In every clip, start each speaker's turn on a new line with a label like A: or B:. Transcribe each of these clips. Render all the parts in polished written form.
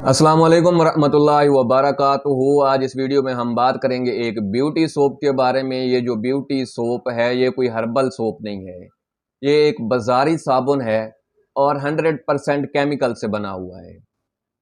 A: अस्सलाम वालेकुम रहमतुल्लाहि व बरकातुहू। आज इस वीडियो में हम बात करेंगे एक ब्यूटी सोप के बारे में। ये जो ब्यूटी सोप है ये कोई हर्बल सोप नहीं है, ये एक बाज़ारी साबुन है और 100% केमिकल से बना हुआ है।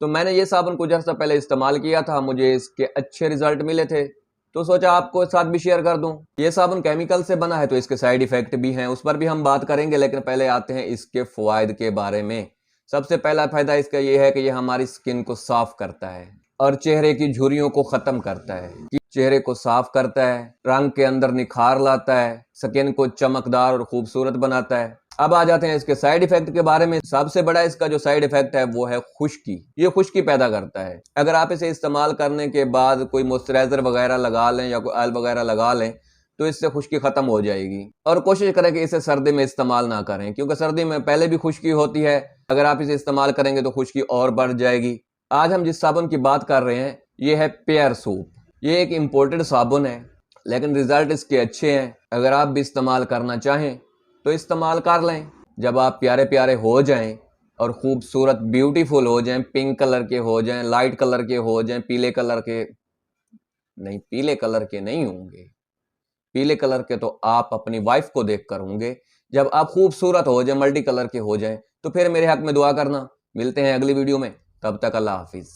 A: तो मैंने ये साबुन कुछ अर्सा पहले इस्तेमाल किया था, मुझे इसके अच्छे रिजल्ट मिले थे तो सोचा आपको साथ भी शेयर कर दूं। ये साबुन केमिकल से बना है तो इसके साइड इफ़ेक्ट भी हैं, उस पर भी हम बात करेंगे, लेकिन पहले आते हैं इसके फ़वाइद के बारे में। सबसे पहला फ़ायदा इसका ये है कि ये हमारी स्किन को साफ़ करता है और चेहरे की झुर्रियों को ख़त्म करता है। चेहरे को साफ़ करता है, रंग के अंदर निखार लाता है, स्किन को चमकदार और खूबसूरत बनाता है। अब आ जाते हैं इसके साइड इफेक्ट के बारे में। सबसे बड़ा इसका जो साइड इफेक्ट है वो है खुश्की। ये खुश्की पैदा करता है। अगर आप इसे इस्तेमाल करने के बाद कोई मॉइस्चराइजर वगैरह लगा लें या कोई ऑयल वगैरह लगा लें तो इससे खुश्की खत्म हो जाएगी। और कोशिश करें कि इसे सर्दी में इस्तेमाल ना करें, क्योंकि सर्दी में पहले भी खुश्की होती है। अगर आप इसे इस्तेमाल करेंगे तो खुश्की और बढ़ जाएगी। आज हम जिस साबुन की बात कर रहे हैं ये है पेयर सोप। ये एक इम्पोर्टेड साबुन है लेकिन रिजल्ट इसके अच्छे हैं। अगर आप भी इस्तेमाल करना चाहें तो इस्तेमाल कर लें। जब आप प्यारे प्यारे हो जाएं और खूबसूरत ब्यूटीफुल हो जाएं, पिंक कलर के हो जाएं, लाइट कलर के हो जाएं, पीले कलर के नहीं होंगे। पीले कलर के तो आप अपनी वाइफ को देखकर होंगे। जब आप खूबसूरत हो जाए, मल्टी कलर के हो जाएं, तो फिर मेरे हक में दुआ करना। मिलते हैं अगली वीडियो में, तब तक अल्लाह हाफिज।